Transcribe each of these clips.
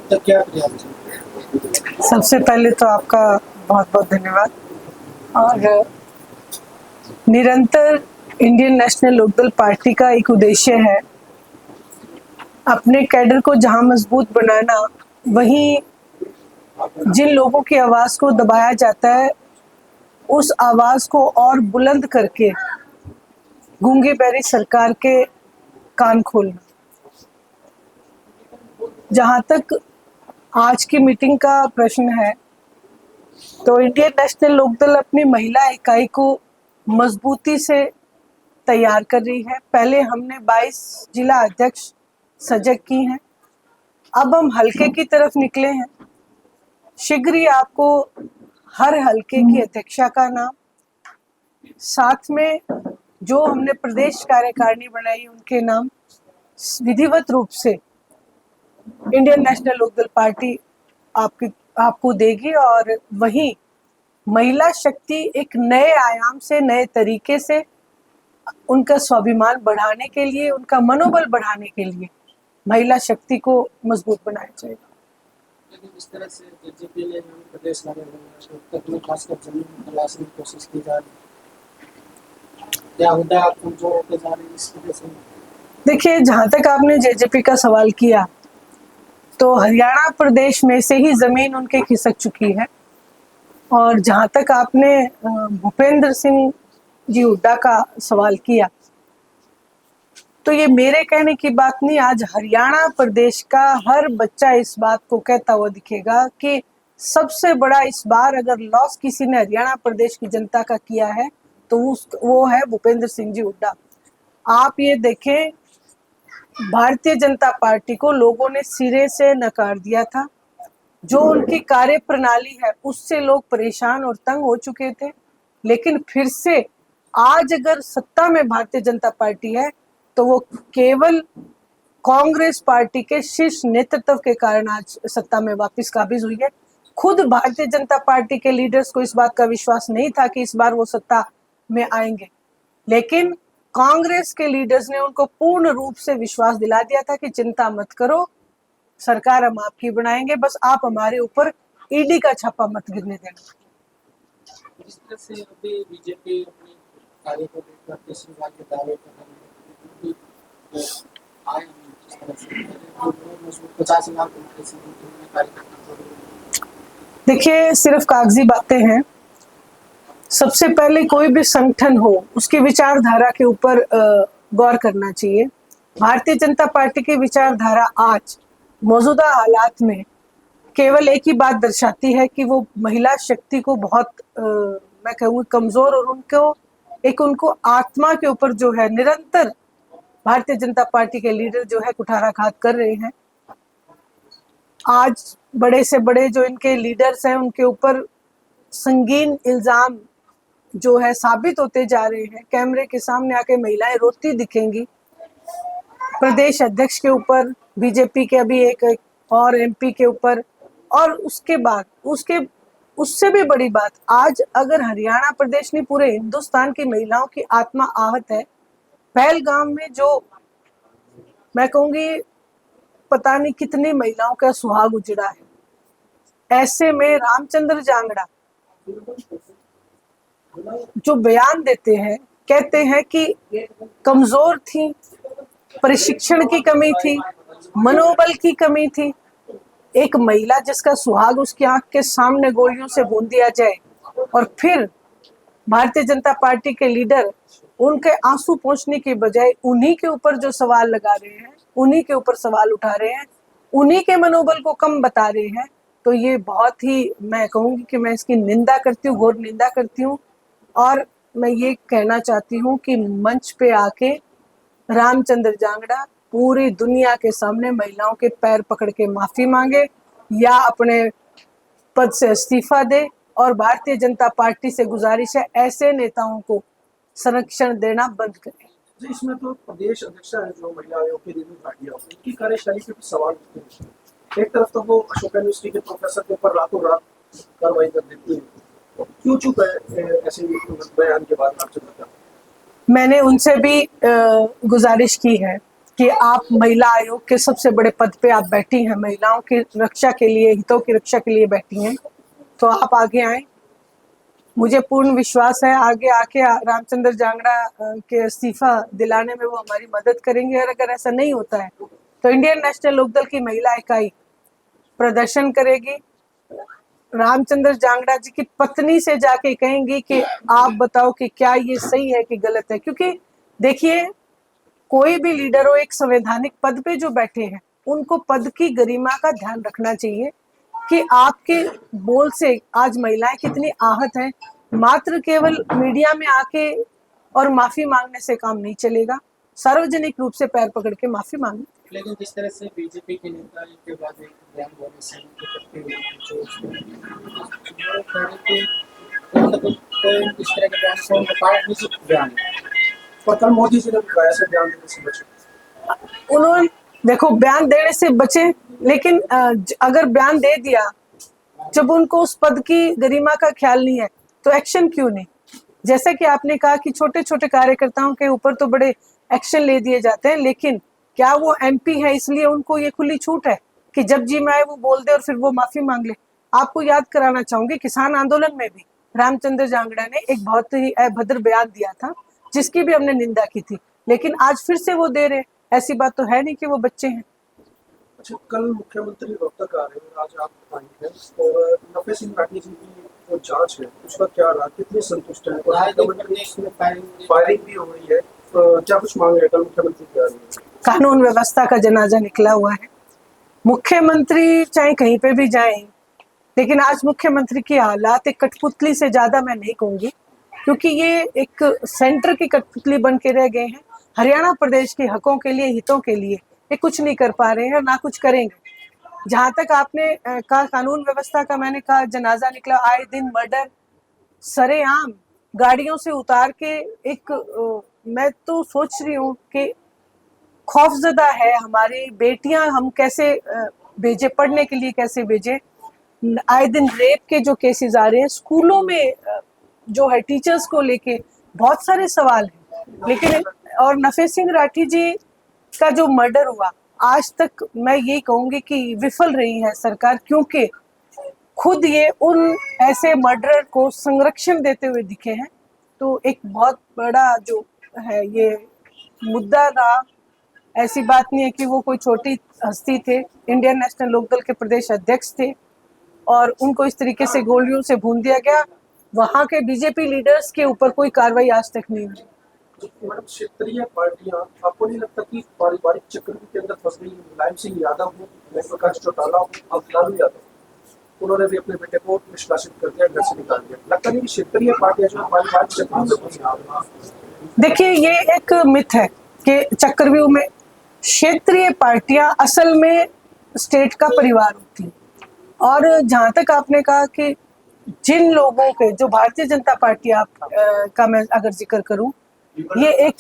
तक क्या प्रयास है? सबसे पहले तो आपका बहुत बहुत धन्यवाद। और निरंतर इंडियन नेशनल लोकदल पार्टी का एक उद्देश्य है अपने कैडर को जहां मजबूत बनाना, वहीं जिन लोगों की आवाज को दबाया जाता है उस आवाज को और बुलंद करके गूंगी बहरी सरकार के कान खोलना। जहां तक आज की मीटिंग का प्रश्न है, तो इंडियन नेशनल लोकदल अपनी महिला इकाई को मजबूती से तैयार कर रही है। पहले हमने 22 जिला अध्यक्ष सजग की हैं, अब हम हल्के की तरफ निकले हैं। शीघ्र ही आपको हर हल्के की अध्यक्षा का नाम, साथ में जो हमने प्रदेश कार्यकारिणी बनाई उनके नाम विधिवत रूप से इंडियन नेशनल लोकदल पार्टी आपको देगी। और वहीं महिला शक्ति एक नए आयाम से, नए तरीके से उनका स्वाभिमान बढ़ाने के लिए, उनका मनोबल बढ़ाने के लिए महिला शक्ति को मजबूत बनाया जाएगा। लेकिन इस तरह से जेजेपी ने प्रदेश तक में खासकर जमीन तलाशने की कोशिश की जा रही है, क्या होता है कमजोर होते जा रही है इस वजह से? देखिए, जहां तक आपने जेजेपी का सवाल किया, तो हरियाणा प्रदेश में से ही जमीन उनके खिसक चुकी है। और जहां तक आपने भूपेंद्र सिंह जी हुड्डा का सवाल किया, तो ये मेरे कहने की बात नहीं, आज हरियाणा प्रदेश का हर बच्चा इस बात को कहता हुआ दिखेगा कि सबसे बड़ा इस बार अगर लॉस किसी ने हरियाणा प्रदेश की जनता का किया है तो वो है भूपेंद्र सिंह जी हुड्डा। आप ये देखें, भारतीय जनता पार्टी को लोगों ने सिरे से नकार दिया था। जो उनकी कार्य प्रणाली है उससे लोग परेशान और तंग हो चुके थे, लेकिन फिर से आज अगर सत्ता में भारतीय जनता पार्टी है तो वो केवल कांग्रेस पार्टी के शीर्ष नेतृत्व के कारण आज सत्ता में वापस काबिज हुई है। खुद भारतीय जनता पार्टी के लीडर्स को इस बात का विश्वास नहीं था कि इस बार वो सत्ता में आएंगे, लेकिन कांग्रेस के लीडर्स ने उनको पूर्ण रूप से विश्वास दिला दिया था कि चिंता मत करो, सरकार हम आपकी बनाएंगे, बस आप हमारे ऊपर ईडी का छापा मत गिरने देना। इस तरह से अभी बीजेपी अपने कार्य को लेकर केजरीवाल के दावे कर रही है, आए जिस तरह से 50 लाख कार्यकर्ता। देखिए, सिर्फ कागजी बातें हैं। सबसे पहले कोई भी संगठन हो उसकी विचारधारा के ऊपर गौर करना चाहिए। भारतीय जनता पार्टी की विचारधारा आज मौजूदा हालात में केवल एक ही बात दर्शाती है कि वो महिला शक्ति को बहुत मैं कहूँगी कमजोर, और उनको आत्मा के ऊपर जो है निरंतर भारतीय जनता पार्टी के लीडर जो है कुठाराघात कर रहे हैं। आज बड़े से बड़े जो इनके लीडर्स हैं उनके ऊपर संगीन इल्जाम जो है साबित होते जा रहे हैं। कैमरे के सामने आके महिलाएं रोती दिखेंगी। प्रदेश अध्यक्ष के ऊपर, बीजेपी के अभी एक और एमपी के ऊपर, और उसके बाद उससे भी बड़ी बात, आज अगर हरियाणा प्रदेश नहीं पूरे हिंदुस्तान की महिलाओं की आत्मा आहत है। पहलगाम में जो मैं कहूंगी पता नहीं कितनी महिलाओं का सुहाग उजड़ा है, ऐसे में रामचंद्र जांगड़ा जो बयान देते हैं, कहते हैं कि कमजोर थी, प्रशिक्षण की कमी थी, मनोबल की कमी थी। एक महिला जिसका सुहाग उसकी आंख के सामने गोलियों से भून दिया जाए और फिर भारतीय जनता पार्टी के लीडर उनके आंसू पोंछने की बजाय उन्हीं के ऊपर जो सवाल लगा रहे हैं, उन्हीं के ऊपर सवाल उठा रहे हैं, उन्हीं के मनोबल को कम बता रहे हैं, तो ये बहुत ही, मैं कहूंगी कि मैं इसकी निंदा करती हूँ, घोर निंदा करती हूँ। और मैं ये कहना चाहती हूँ कि मंच पे आके रामचंद्र जांगड़ा पूरी दुनिया के सामने महिलाओं के पैर पकड़ के माफी मांगे या अपने पद से इस्तीफा दे। और भारतीय जनता पार्टी से गुजारिश है, ऐसे नेताओं को संरक्षण देना बंद करें। इसमें तो प्रदेश अध्यक्ष है जो महिला आयोग की रेणु भाटिया, उनकी कार्यशैली पे भी सवाल उठते हैं। एक तरफ तो वो अशोक यूनिवर्सिटी के प्रोफेसर के ऊपर रातों रात कार्रवाई कर देती है, क्यों चुप है ऐसे बयान के बाद? मैंने उनसे भी गुजारिश की है कि आप महिला आयोग के सबसे बड़े पद पे आप बैठी हैं, महिलाओं की रक्षा के लिए, हितों की रक्षा के लिए बैठी हैं, तो आप आगे आए। मुझे पूर्ण विश्वास है आगे आके रामचंद्र जांगड़ा के इस्तीफा दिलाने में वो हमारी मदद करेंगे, और अगर ऐसा नहीं होता है तो इंडियन नेशनल लोकदल की महिला इकाई प्रदर्शन करेगी, रामचंद्र जांगड़ा जी की पत्नी से जाके कहेंगी कि आप बताओ कि क्या ये सही है कि गलत है। क्योंकि देखिए, कोई भी लीडर हो, एक संवैधानिक पद पे जो बैठे हैं, उनको पद की गरिमा का ध्यान रखना चाहिए कि आपके बोल से आज महिलाएं कितनी आहत हैं। मात्र केवल मीडिया में आके और माफी मांगने से काम नहीं चलेगा, सार्वजनिक रूप से पैर पकड़ के माफी मांगनी। लेकिन जिस तरह से बीजेपी के नेता के बाद एक बयान बोले से करते हुए जो उसको वो कह रहे थे कोई इस तरह के बयान से उनका पार्ट निश्चित बयान है। पर कल मोदी जी ने भी कहा ऐसे बयान देने से बचे। उन्होंने देखो बयान देने से बचे, लेकिन अगर बयान दे दिया, जब उनको उस पद की गरिमा का ख्याल नहीं है तो एक्शन क्यों नहीं। जैसे कि आपने कहा कि छोटे छोटे कार्यकर्ताओं के ऊपर तो बड़े एक्शन ले दिए जाते हैं, लेकिन क्या वो एमपी है इसलिए उनको ये खुली छूट है कि जब जी में आए वो बोल दे और फिर वो माफी मांग ले। आपको याद कराना चाहूंगी, किसान आंदोलन में भी रामचंद्र जांगड़ा ने एक बहुत ही अभद्र बयान दिया था जिसकी भी हमने निंदा की थी, लेकिन आज फिर से वो दे रहे। ऐसी बात तो है नहीं कि वो बच्चे हैं। अच्छा, कल मुख्यमंत्री रोहतक आ रहे हैं, आज आप आई हैं, और नफे सिंह राठी जी की जो जांच है उसका क्या रहा, कितने संतुष्ट हैं? प्रदेश में फायरिंग भी हो रही है, तो क्या कुछ मांग रहे हैं? कल मुख्यमंत्री क्या रहे हैं? कानून व्यवस्था का जनाजा निकला हुआ है। मुख्यमंत्री चाहे कहीं पे भी जाएं, लेकिन आज मुख्यमंत्री की हालात एक कठपुतली से ज्यादा मैं नहीं कहूंगी, क्योंकि ये एक सेंटर की कठपुतली बन के रह गए हैं। हरियाणा प्रदेश के हकों के लिए, हितों के लिए ये कुछ नहीं कर पा रहे हैं और ना कुछ करेंगे। जहां तक आपने कहा कानून व्यवस्था का, मैंने कहा जनाजा निकला, आए दिन मर्डर सरेआम गाड़ियों से उतार के एक मैं तो सोच रही हूँ कि खौफजदा है हमारी बेटियां, हम कैसे भेजे पढ़ने के लिए, कैसे भेजे। आए दिन रेप के जो केसेस आ रहे हैं स्कूलों में, जो है टीचर्स को लेके बहुत सारे सवाल हैं। लेकिन और नफे सिंह राठी जी का जो मर्डर हुआ, आज तक मैं यही कहूंगी कि विफल रही है सरकार, क्योंकि खुद ये उन ऐसे मर्डरर को संरक्षण देते हुए दिखे हैं। तो एक बहुत बड़ा जो है ये मुद्दा रहा। ऐसी बात नहीं है कि वो कोई छोटी हस्ती थे, इंडियन नेशनल लोकदल के प्रदेश अध्यक्ष थे और उनको इस तरीके से गोलियों से भून दिया गया। वहां के बीजेपी लीडर्स के ऊपर कोई कार्रवाई आज तक नहीं हुई। मैडम, क्षेत्रीय पार्टियां, आपको नहीं लगता कि पारिवारिक चक्र के अंदर फंस गई? मुलायम सिंह यादव हो, जयप्रकाश चौटाला हो, अब लालू यादव, उन्होंने भी अपने बेटे को निष्कासित कर दिया, घर से निकाल दिया। लगता नहीं कि क्षेत्रीय पार्टियां जो पारिवारिक चक्र में फंसी हैं? देखिए, ये एक मिथ है कि चक्रव्यूह में क्षेत्रीय पार्टियां असल में स्टेट का परिवार होती है। और जहां तक आपने कहा कि जिन लोगों के, जो भारतीय जनता पार्टी का मैं अगर जिक्र करूं, ये एक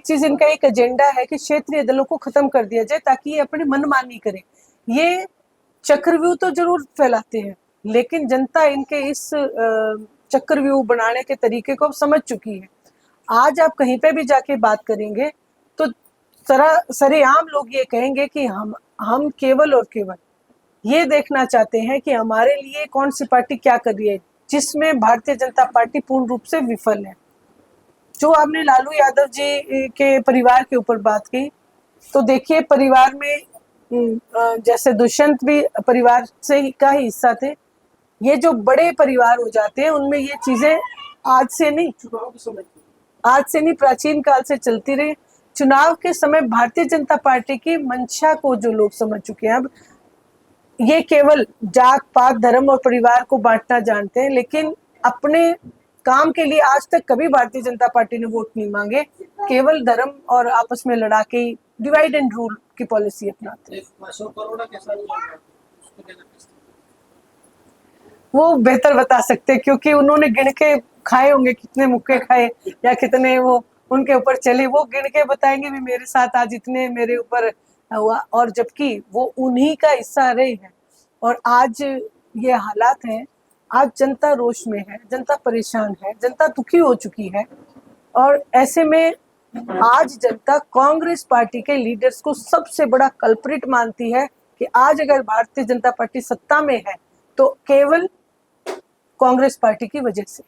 चीज इनका एक एजेंडा है कि क्षेत्रीय दलों को खत्म कर दिया जाए ताकि ये अपनी मनमानी करें। ये चक्रव्यूह तो जरूर फैलाते हैं, लेकिन जनता इनके इस चक्रव्यूह बनाने के तरीके को अब समझ चुकी है। आज आप कहीं पे भी जाके बात करेंगे तो सरेआम लोग ये कहेंगे कि हम केवल और केवल ये देखना चाहते हैं कि हमारे लिए कौन सी पार्टी क्या कर रही है, जिसमें भारतीय जनता पार्टी पूर्ण रूप से विफल है। जो आपने लालू यादव जी के परिवार के ऊपर बात की, तो देखिए परिवार में जैसे दुष्यंत भी परिवार से का ही हिस्सा थे। ये जो बड़े परिवार हो जाते हैं उनमें ये चीजें आज से नहीं प्राचीन काल से चलती रही। चुनाव के समय भारतीय जनता पार्टी की मंशा को जो लोग समझ चुके हैं, अब ये केवल जात पात धर्म और परिवार को बांटना जानते हैं, लेकिन अपने काम के लिए आज तक कभी भारतीय जनता पार्टी ने वोट नहीं मांगे। केवल धर्म और आपस में लड़ा के डिवाइड एंड रूल की पॉलिसी अपनाते हैं। वो बेहतर बता सकते हैं, क्योंकि उन्होंने गिन के खाए होंगे कितने मुक्के खाए या कितने वो उनके ऊपर चले, वो गिन के बताएंगे भी मेरे साथ आज इतने मेरे ऊपर हुआ। और जबकि वो उन्हीं का हिस्सा रहे हैं और आज ये हालात हैं। आज जनता रोष में है, जनता परेशान है, जनता दुखी हो चुकी है। और ऐसे में आज जनता कांग्रेस पार्टी के लीडर्स को सबसे बड़ा कल्प्रिट मानती है कि आज अगर भारतीय जनता पार्टी सत्ता में है तो केवल कांग्रेस पार्टी की वजह से।